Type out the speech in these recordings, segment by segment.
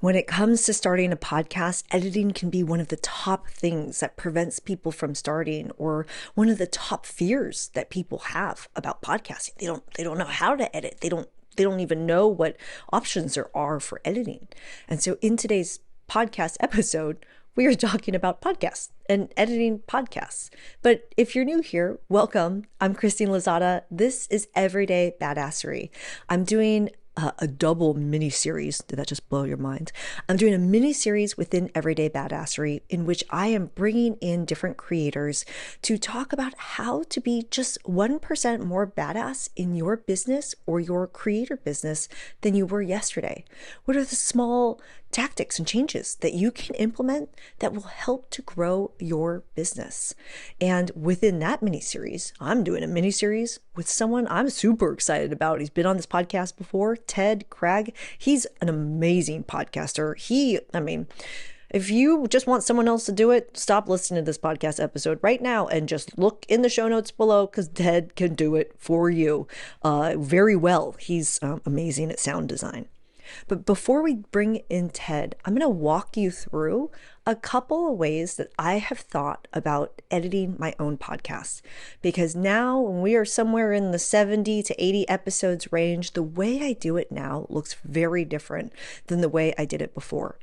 When it comes to starting a podcast, editing can be one of the top things that prevents people from starting, or one of the top fears that people have about podcasting. They don't know how to edit. They don't even know what options there are for editing. And so in today's podcast episode, we are talking about podcasts and editing podcasts. But if you're new here, welcome. I'm Christine Lozada. This is Everyday Badassery. I'm doing a double mini series. Did that just blow your mind? I'm doing a mini series within Everyday Badassery in which I am bringing in different creators to talk about how to be just 1% more badass in your business or your creator business than you were yesterday. What are the small tactics and changes that you can implement that will help to grow your business? And within that mini series, I'm doing a mini series with someone I'm super excited about. He's been on this podcast before, Ted Cragg. He's an amazing podcaster. If you just want someone else to do it, stop listening to this podcast episode right now and just look in the show notes below, because Ted can do it for you very well. He's amazing at sound design. But before we bring in Ted, I'm going to walk you through a couple of ways that I have thought about editing my own podcast. Because now, when we are somewhere in the 70 to 80 episodes range, the way I do it now looks very different than the way I did it before.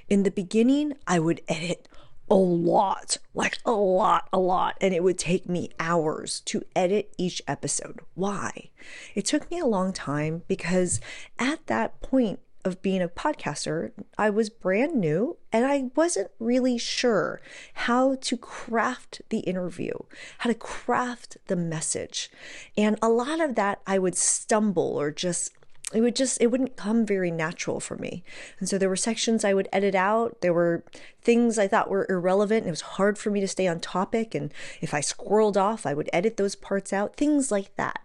In the beginning, I would edit a lot, and it would take me hours to edit each episode. Why? It took me a long time because at that point of being a podcaster, I was brand new and I wasn't really sure how to craft the interview, how to craft the message. And a lot of that I would stumble or it wouldn't come very natural for me. And so there were sections I would edit out. There were things I thought were irrelevant. It was hard for me to stay on topic. And if I squirreled off, I would edit those parts out, things like that.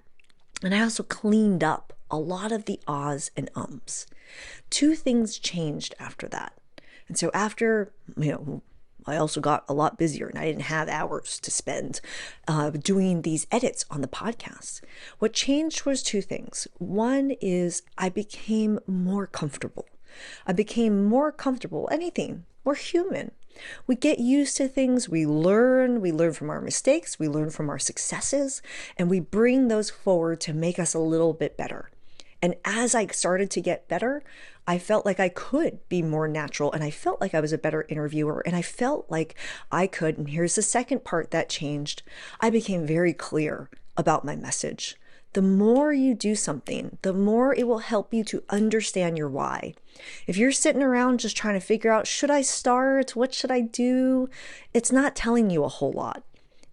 And I also cleaned up a lot of the ahs and ums. Two things changed after that. And so after, I also got a lot busier and I didn't have hours to spend doing these edits on the podcast. What changed was two things. One is I became more comfortable. Anything. We're human. We get used to things. We learn from our mistakes. We learn from our successes, and we bring those forward to make us a little bit better. And as I started to get better, I felt like I could be more natural, and I felt like I was a better interviewer, and I felt like I could. And here's the second part that changed. I became very clear about my message. The more you do something, the more it will help you to understand your why. If you're sitting around just trying to figure out, should I start? What should I do? It's not telling you a whole lot.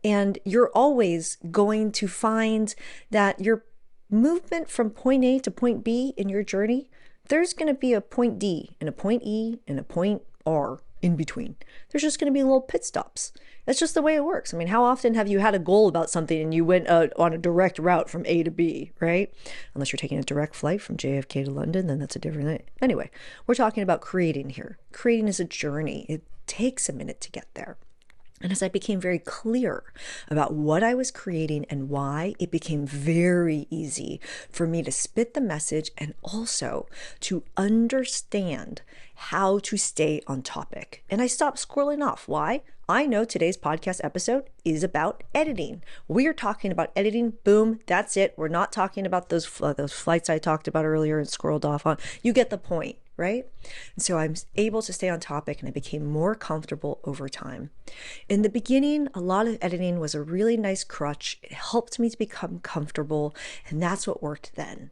And you're always going to find that your movement from point A to point B in your journey, there's going to be a point D and a point E and a point R in between. There's just going to be little pit stops. That's just the way it works. How often have you had a goal about something and you went on a direct route from A to B, right? Unless you're taking a direct flight from JFK to London, then that's a different thing. Anyway, we're talking about creating here. Creating is a journey. It takes a minute to get there. And as I became very clear about what I was creating and why, it became very easy for me to spit the message and also to understand how to stay on topic. And I stopped scrolling off. Why? I know today's podcast episode is about editing. We are talking about editing. Boom. That's it. We're not talking about those flights I talked about earlier and scrolled off on. You get the point, right? And so I'm able to stay on topic, and I became more comfortable over time. In the beginning, a lot of editing was a really nice crutch. It helped me to become comfortable, and that's what worked then.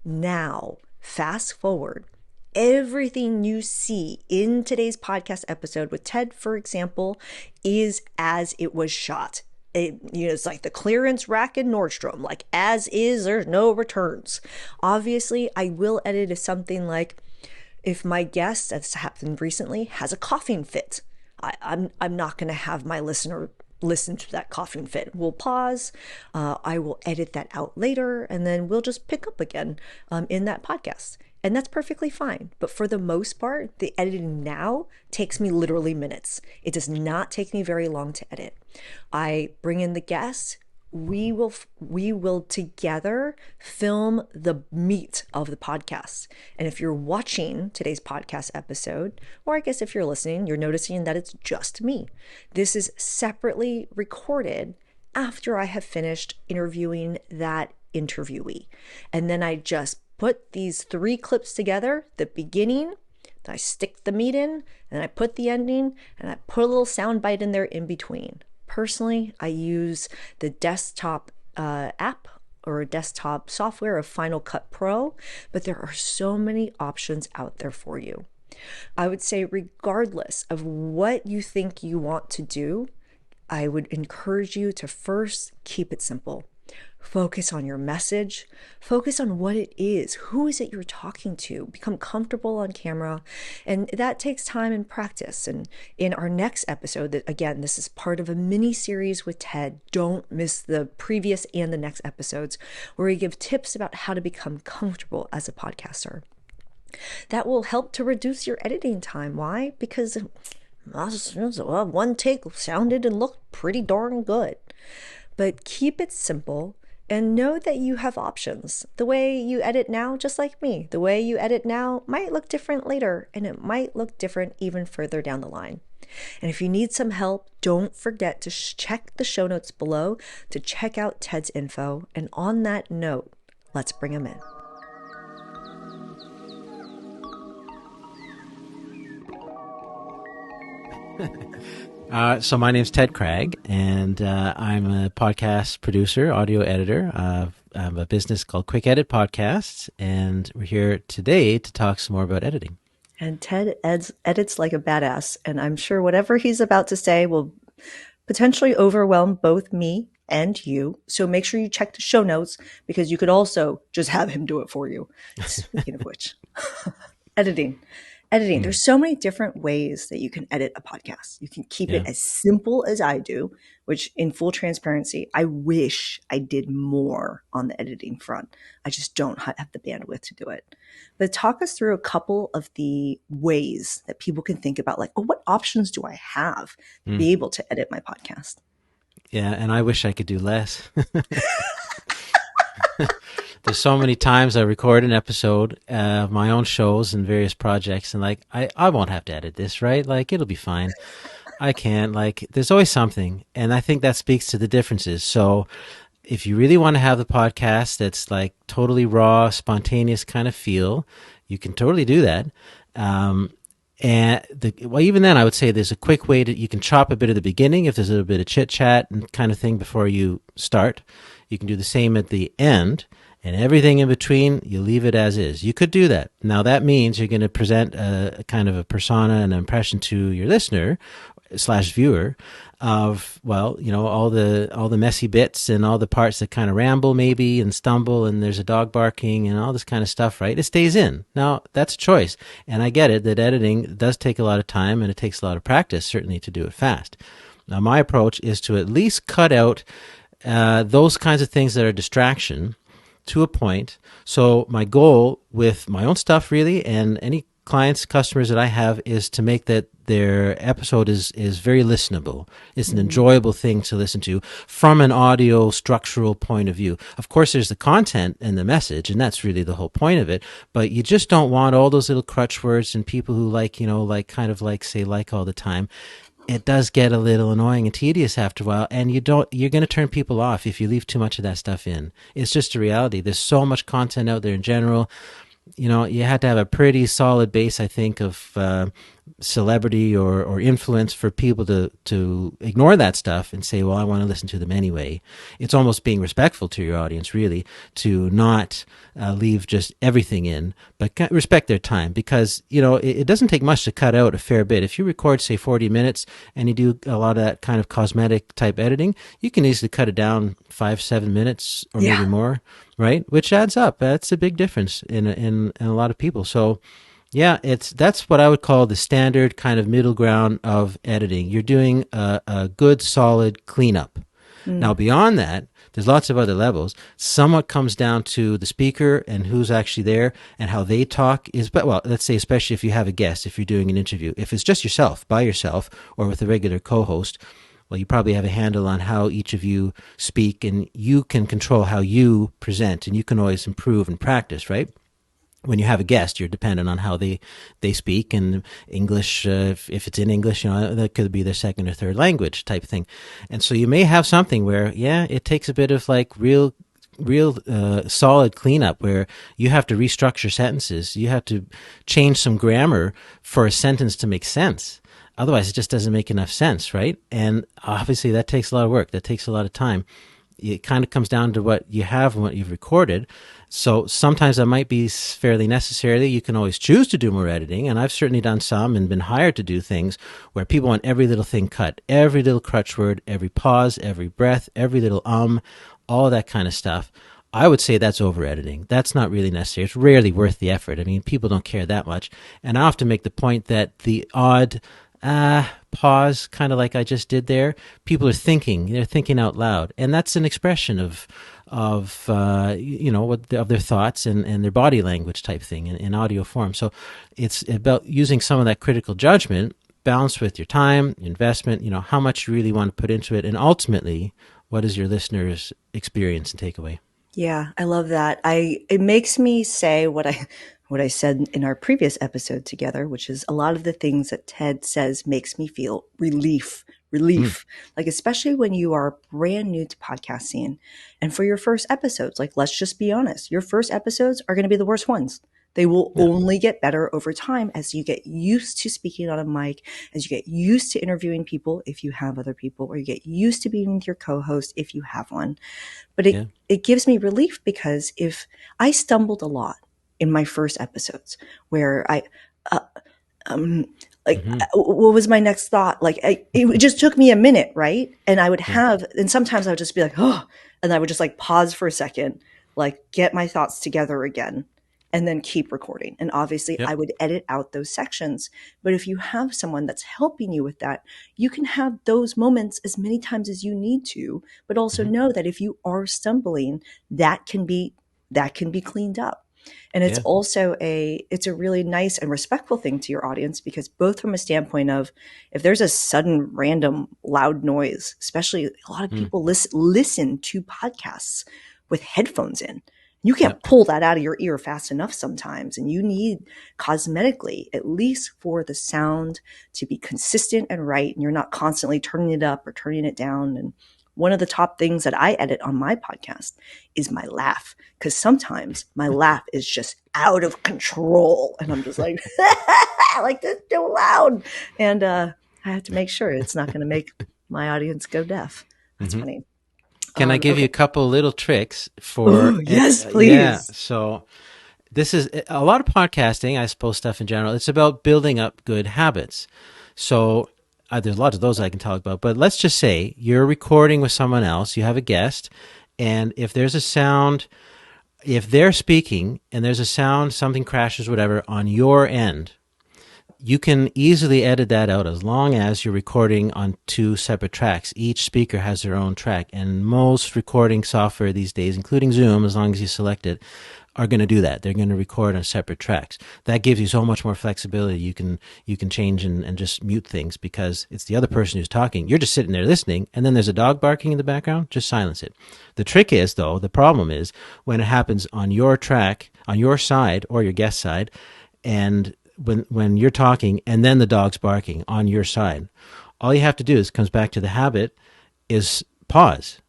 Now, fast forward. Everything you see in today's podcast episode with Ted, for example, is as it was shot. It's like the clearance rack in Nordstrom, like as is, there's no returns. Obviously, I will edit if something like, if my guest, that's happened recently, has a coughing fit. I'm not going to have my listener listen to that coughing fit. We'll pause. I will edit that out later, and then we'll just pick up again in that podcast. And that's perfectly fine. But for the most part, the editing now takes me literally minutes. It does not take me very long to edit. I bring in the guest. we will together film the meat of the podcast. And if you're watching today's podcast episode, or I guess if you're listening, you're noticing that it's just me. This is separately recorded after I have finished interviewing that interviewee. And then I just put these 3 clips together, the beginning, I stick the meat in, and I put the ending, and I put a little sound bite in there in between. Personally, I use the desktop app or a desktop software of Final Cut Pro, but there are so many options out there for you. I would say regardless of what you think you want to do, I would encourage you to first keep it simple. Focus on your message. Focus on what it is. Who is it you're talking to? Become comfortable on camera. And that takes time and practice. And in our next episode, that again, this is part of a mini series with Ted. Don't miss the previous and the next episodes where we give tips about how to become comfortable as a podcaster. That will help to reduce your editing time. Why? Because one take sounded and looked pretty darn good. But keep it simple. And know that you have options. The way you edit now, just like me, the way you edit now might look different later, and it might look different even further down the line. And if you need some help, don't forget to check the show notes below to check out Ted's info. And on that note, let's bring him in. So my name's Ted Cragg, and I'm a podcast producer, audio editor. I have a business called Quick Edit Podcasts, and we're here today to talk some more about editing. And Ted edits like a badass, and I'm sure whatever he's about to say will potentially overwhelm both me and you. So make sure you check the show notes, because you could also just have him do it for you. Speaking of which, editing. There's so many different ways that you can edit a podcast. You can keep it as simple as I do, which in full transparency, I wish I did more on the editing front. I just don't have the bandwidth to do it. But talk us through a couple of the ways that people can think about, like, oh, what options do I have to be able to edit my podcast? Yeah, and I wish I could do less. There's so many times I record an episode of my own shows and various projects, and like, I won't have to edit this, right? Like, it'll be fine. I can't. Like, there's always something. And I think that speaks to the differences. So if you really want to have the podcast that's like totally raw, spontaneous kind of feel, you can totally do that. Even then, I would say there's a quick way you can chop a bit at the beginning if there's a little bit of chit chat and kind of thing before you start. You can do the same at the end. And everything in between, you leave it as is. You could do that. Now, that means you're going to present a kind of a persona and an impression to your listener / viewer of, well, you know, all the messy bits and all the parts that kind of ramble maybe and stumble, and there's a dog barking and all this kind of stuff, right? It stays in. Now, that's a choice. And I get it that editing does take a lot of time, and it takes a lot of practice, certainly, to do it fast. Now, my approach is to at least cut out those kinds of things that are distraction to a point. So my goal with my own stuff, really, and any clients, customers that I have, is to make that their episode is very listenable. It's an enjoyable thing to listen to from an audio structural point of view. Of course, there's the content and the message, and that's really the whole point of it. But you just don't want all those little crutch words and people who say like all the time. It does get a little annoying and tedious after a while, and you're going to turn people off if you leave too much of that stuff in. It's just a reality. There's so much content out there in general. You know, you had to have a pretty solid base, I think, of celebrity or influence for people to ignore that stuff and say, well, I want to listen to them anyway. It's almost being respectful to your audience, really, to not leave just everything in, but respect their time, because, you know, it doesn't take much to cut out a fair bit. If you record, say, 40 minutes and you do a lot of that kind of cosmetic type editing, you can easily cut it down 5-7 minutes or maybe more, right? Which adds up. That's a big difference in a lot of people. So, yeah, that's what I would call the standard kind of middle ground of editing. You're doing a good, solid cleanup. Now, beyond that, there's lots of other levels. Somewhat comes down to the speaker and who's actually there and how they talk. Well, let's say especially if you have a guest, if you're doing an interview. If it's just yourself, by yourself, or with a regular co-host, Well, you probably have a handle on how each of you speak, and you can control how you present, and you can always improve and practice, right? When you have a guest, you're dependent on how they speak, and English, if it's in English, that could be their second or third language type thing. And so you may have something where, yeah, it takes a bit of like real solid cleanup where you have to restructure sentences. You have to change some grammar for a sentence to make sense. Otherwise, it just doesn't make enough sense, right? And obviously, that takes a lot of work. That takes a lot of time. It kind of comes down to what you have and what you've recorded. So sometimes that might be fairly necessary. You can always choose to do more editing. And I've certainly done some and been hired to do things where people want every little thing cut, every little crutch word, every pause, every breath, every little all of that kind of stuff. I would say that's over editing. That's not really necessary. It's rarely worth the effort. I mean, people don't care that much. And I often make the point that the odd pause, kind of like I just did there, people are thinking. They're thinking out loud, and that's an expression of of their thoughts and their body language type thing in audio form. So it's about using some of that critical judgment balanced with your time, investment. How much you really want to put into it, and ultimately, what is your listener's experience and takeaway? Yeah, I love that. It makes me say what I said in our previous episode together, which is a lot of the things that Ted says makes me feel relief. Mm, Like especially when you are brand new to podcasting and for your first episodes, like let's just be honest, your first episodes are going to be the worst ones. They will yeah. only get better over time as you get used to speaking on a mic, as you get used to interviewing people if you have other people, or you get used to being with your co-host if you have one. But Yeah. it gives me relief because if I stumbled a lot in my first episodes where uh, um, Hmm. what was my next thought? Like, it just took me a minute, right? And I would Yeah. and sometimes I would just be like, oh, and I would just like pause for a second, like get my thoughts together again, and then keep recording. And obviously, I Yep. would edit out those sections. But if you have someone that's helping you with that, you can have those moments as many times as you need to, but also Hmm. know that if you are stumbling, that can be cleaned up. And it's Yeah. also it's a really nice and respectful thing to your audience, because both from a standpoint of if there's a sudden random loud noise, especially a lot of Mm, people listen to podcasts with headphones in. You can't yep. pull that out of your ear fast enough sometimes, and you need cosmetically, at least for the sound to be consistent and right, and you're not constantly turning it up or turning it down. And one of the top things that I edit on my podcast is my laugh, because sometimes my laugh is just out of control and I'm just like like this too loud, and I have to make sure it's not going to make my audience go deaf. That's Hmm. funny. Can I give you a Okay. couple little tricks for? Oh yes, Yeah. please. So this is a lot of podcasting, I suppose, stuff in general. It's about building up good habits. So there's a lot of those I can talk about, but let's just say you're recording with someone else, you have a guest, and if there's a sound, if they're speaking and there's a sound, something crashes, whatever, on your end, you can easily edit that out as long as you're recording on two separate tracks. Each speaker has their own track, and most recording software these days, including Zoom, as long as you select it, are going to do that. They're going to record on separate tracks. That gives you so much more flexibility. You can change and just mute things because it's the other person who's talking. You're just sitting there listening, and then there's a dog barking in the background. Just silence it. The trick is, though, the problem is when it happens on your track, on your side or your guest side, and when you're talking and then the dog's barking on your side, all you have to do is comes back to the habit is pause,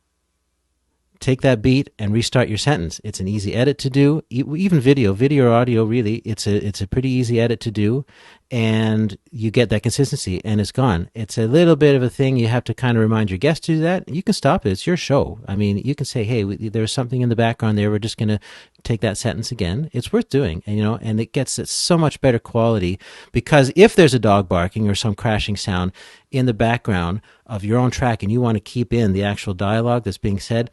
take that beat and restart your sentence. It's an easy edit to do. Even video or audio, really, it's a pretty easy edit to do, and you get that consistency, and it's gone. It's a little bit of a thing you have to kind of remind your guests to do that. You can stop it. It's your show. I mean, you can say, "Hey, there's something in the background there. We're just going to take that sentence again." It's worth doing, and it gets so much better quality because if there's a dog barking or some crashing sound in the background of your own track, and you want to keep in the actual dialogue that's being said.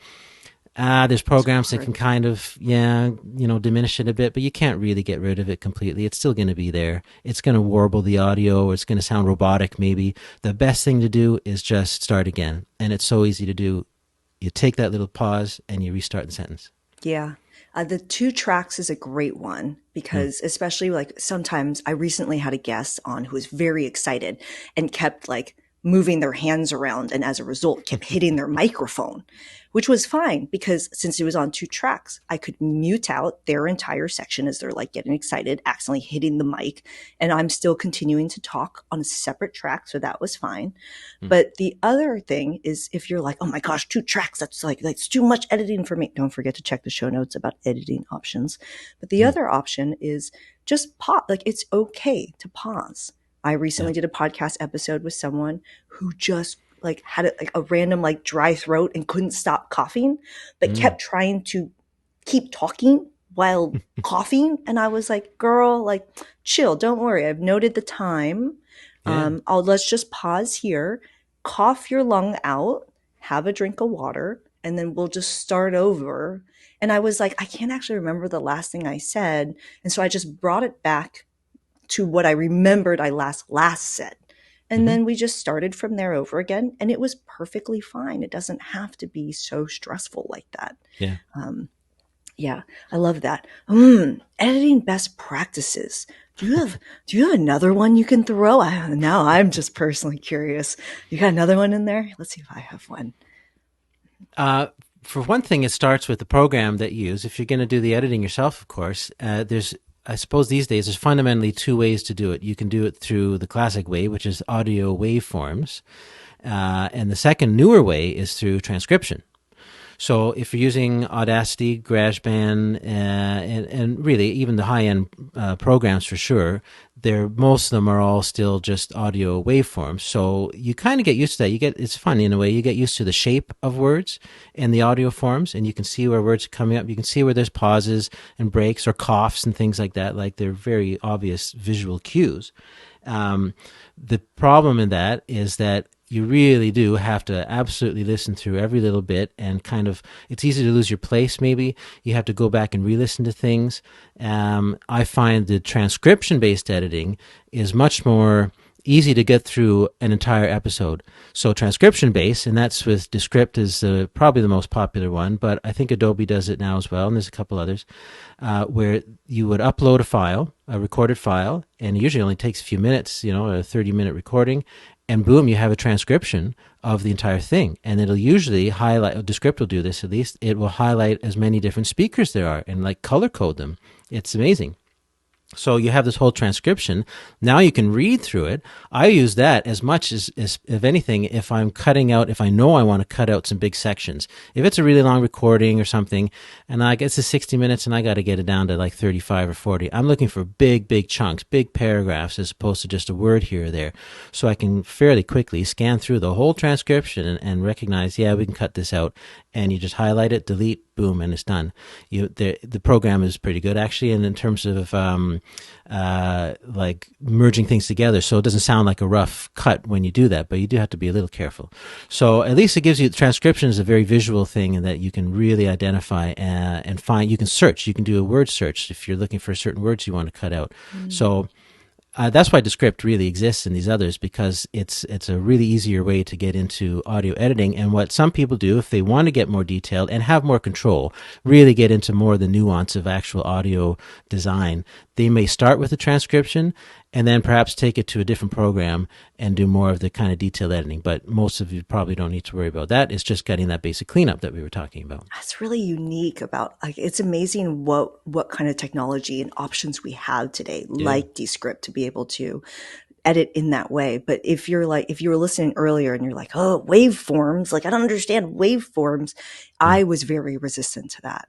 There's It's programs that can hard. kind of, diminish it a bit, but you can't really get rid of it completely. It's still going to be there. It's going to warble the audio, or it's going to sound robotic maybe. The best thing to do is just start again. And it's so easy to do. You take that little pause and you restart the sentence. Yeah. The two tracks is a great one Hmm. because, especially like sometimes I recently had a guest on who was very excited and kept like moving their hands around and as a result kept hitting their microphone, which was fine because since it was on 2 tracks, I could mute out their entire section as they're like getting excited, accidentally hitting the mic, and I'm still continuing to talk on a separate track. So that was fine. But the other thing is if you're like, oh my gosh, 2 tracks, that's too much editing for me. Don't forget to check the show notes about editing options. But the other option is just pause. Like, it's okay to pause. I recently did a podcast episode with someone who just like had a random like dry throat and couldn't stop coughing, but kept trying to keep talking while coughing. And I was like, girl, like, chill, don't worry. I've noted the time. Let's just pause here, cough your lung out, have a drink of water, and then we'll just start over. And I was like, I can't actually remember the last thing I said. And so I just brought it back to what I remembered I last said. And then we just started from there over again. And it was perfectly fine. It doesn't have to be so stressful like that. Yeah. Yeah, I love that. Editing best practices. Do you have another one you can throw? Now I'm just personally curious. You got another one in there? Let's see if I have one. For one thing, it starts with the program that you use. If you're going to do the editing yourself, of course, I suppose these days there's fundamentally 2 ways to do it. You can do it through the classic way, which is audio waveforms. And the second newer way is through transcription. So if you're using Audacity, GarageBand, and really even the high-end programs for sure, most of them are all still just audio waveforms. So you kind of get used to that. It's fun in a way. You get used to the shape of words and the audio forms, and you can see where words are coming up. You can see where there's pauses and breaks or coughs and things like that. Like, they're very obvious visual cues. The problem in that is that you really do have to absolutely listen through every little bit, and it's easy to lose your place maybe. You have to go back and re-listen to things. I find the transcription-based editing is much more easy to get through an entire episode. So transcription-based, and that's with Descript is probably the most popular one, but I think Adobe does it now as well, and there's a couple others, where you would upload a recorded file, and it usually only takes a few minutes, a 30-minute recording, and boom, you have a transcription of the entire thing. And it'll usually highlight, Descript will do this at least, it will highlight as many different speakers there are and like color code them. It's amazing. So you have this whole transcription. Now you can read through it. I use that as much as if anything, if I'm cutting out, if I know I want to cut out some big sections. If it's a really long recording or something, and I guess it's 60 minutes and I got to get it down to like 35 or 40, I'm looking for big chunks, big paragraphs, as opposed to just a word here or there. So I can fairly quickly scan through the whole transcription and recognize, yeah, we can cut this out. And you just highlight it, delete, boom, and it's done. The program is pretty good actually, and in terms of like merging things together, so it doesn't sound like a rough cut when you do that, but you do have to be a little careful. So at least it gives you, transcription is a very visual thing, and that you can really identify and find. You can search. You can do a word search if you're looking for certain words you want to cut out. So. That's why Descript really exists in these others, because it's a really easier way to get into audio editing. And what some people do, if they want to get more detailed and have more control, really get into more of the nuance of actual audio design, they may start with the transcription and then perhaps take it to a different program and do more of the kind of detailed editing. But most of you probably don't need to worry about that. It's just getting that basic cleanup that we were talking about. That's really unique about, like, it's amazing what kind of technology and options we have today, like Descript, to be able to edit in that way. But if you were listening earlier and you're like, oh, waveforms, like, I don't understand waveforms. I was very resistant to that.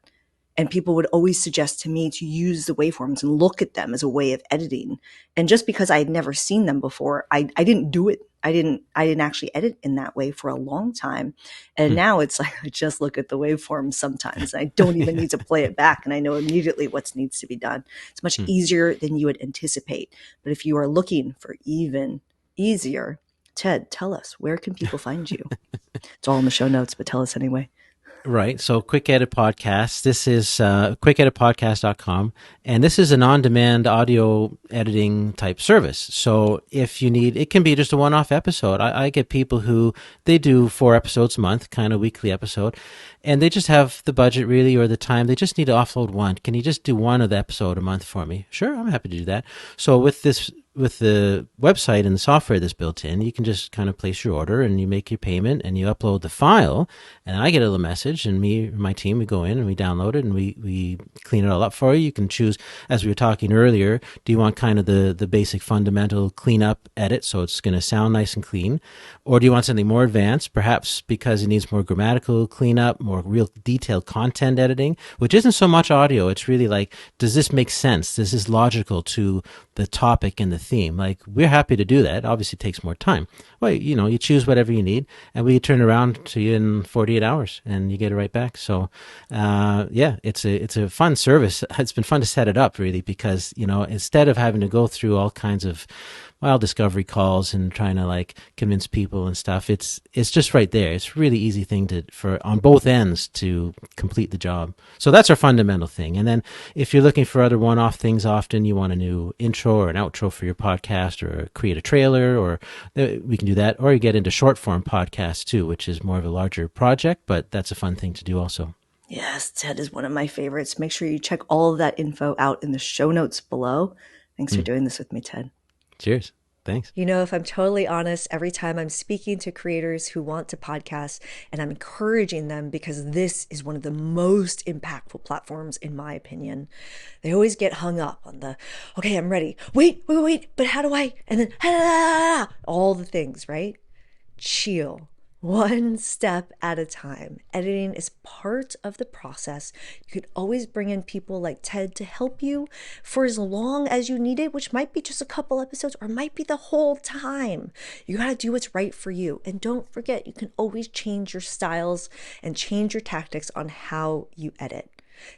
And people would always suggest to me to use the waveforms and look at them as a way of editing. And just because I had never seen them before, I didn't do it. I didn't actually edit in that way for a long time. And now it's like, I just look at the waveforms sometimes. I don't even need to play it back. And I know immediately what needs to be done. It's much easier than you would anticipate. But if you are looking for even easier, Ted, tell us, where can people find you? It's all in the show notes, but tell us anyway. Right. So Quick Edit Podcast. This is quickeditpodcast.com. And this is an on-demand audio editing type service. So if you need, it can be just a one-off episode. I get people who, they do 4 episodes a month, kind of weekly episode, and they just have the budget really, or the time. They just need to offload one. Can you just do one of the episode a month for me? Sure, I'm happy to do that. So with this with the website and the software that's built in, you can just kind of place your order and you make your payment and you upload the file, and I get a little message, and me and my team, we go in and we download it and we clean it all up for you. You can choose, as we were talking earlier, do you want kind of the basic fundamental cleanup edit, so it's going to sound nice and clean, or do you want something more advanced, perhaps because it needs more grammatical cleanup, more real detailed content editing, which isn't so much audio. It's really like, does this make sense? Is this logical to the topic and the theme? Like, we're happy to do that. Obviously, it takes more time. Well, you choose whatever you need, and we turn around to you in 48 hours, and you get it right back. So, yeah, it's a fun service. It's been fun to set it up, really, because instead of having to go through all kinds of discovery calls and trying to like convince people and stuff, it's just right there. It's a really easy thing for on both ends to complete the job. So that's our fundamental thing. And then if you're looking for other one-off things, often you want a new intro or an outro for your podcast, or create a trailer, or we can do that. Or you get into short form podcasts too, which is more of a larger project, but that's a fun thing to do also. Yes, Ted is one of my favorites. Make sure you check all of that info out in the show notes below. Thanks for doing this with me, Ted. Cheers. Thanks. If I'm totally honest, every time I'm speaking to creators who want to podcast, and I'm encouraging them, because this is one of the most impactful platforms, in my opinion, they always get hung up on the, okay, I'm ready. Wait, but how do I? And then, all the things, right? Chill. One step at a time. Editing is part of the process. You could always bring in people like Ted to help you for as long as you need it, which might be just a couple episodes or might be the whole time. You got to do what's right for you. And don't forget, you can always change your styles and change your tactics on how you edit.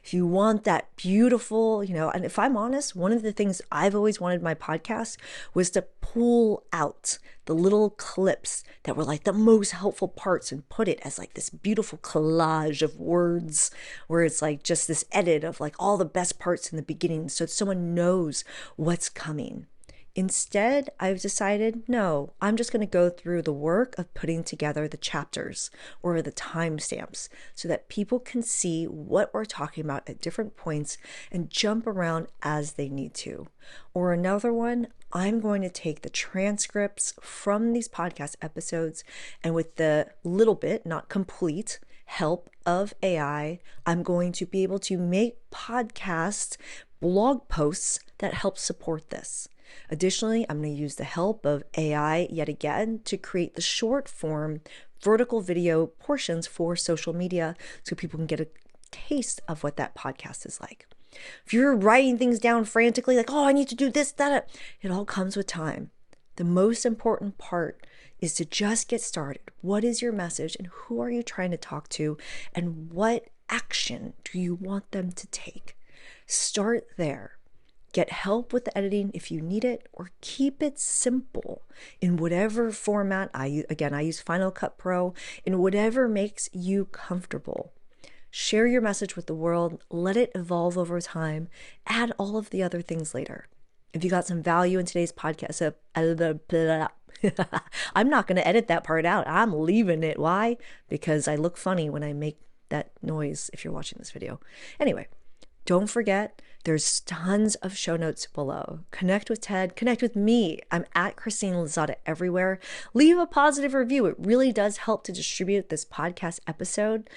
If you want that beautiful, and if I'm honest, one of the things I've always wanted my podcast was to pull out the little clips that were like the most helpful parts and put it as like this beautiful collage of words, where it's like just this edit of like all the best parts in the beginning, so that someone knows what's coming. Instead, I've decided, no, I'm just going to go through the work of putting together the chapters or the timestamps so that people can see what we're talking about at different points and jump around as they need to. Or another one, I'm going to take the transcripts from these podcast episodes, and with the little bit, not complete, help of AI, I'm going to be able to make podcast blog posts that help support this. Additionally, I'm going to use the help of AI yet again to create the short form vertical video portions for social media so people can get a taste of what that podcast is like. If you're writing things down frantically, like, oh, I need to do this, that, it all comes with time. The most important part is to just get started. What is your message, and who are you trying to talk to, and what action do you want them to take? Start there. Get help with the editing if you need it, or keep it simple in whatever format. I use Final Cut Pro, in whatever makes you comfortable. Share your message with the world, let it evolve over time, add all of the other things later. If you got some value in today's podcast, I'm not going to edit that part out. I'm leaving it. Why? Because I look funny when I make that noise if you're watching this video. Anyway, don't forget, there's tons of show notes below. Connect with Ted, connect with me. I'm at Christine Lozada everywhere. Leave a positive review. It really does help to distribute this podcast episode.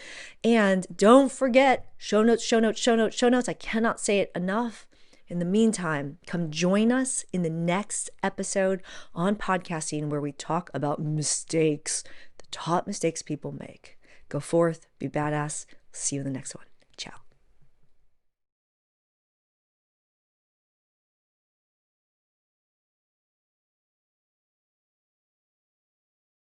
And don't forget, show notes. I cannot say it enough. In the meantime, come join us in the next episode on podcasting, where we talk about mistakes, the top mistakes people make. Go forth, be badass. See you in the next one. Ciao.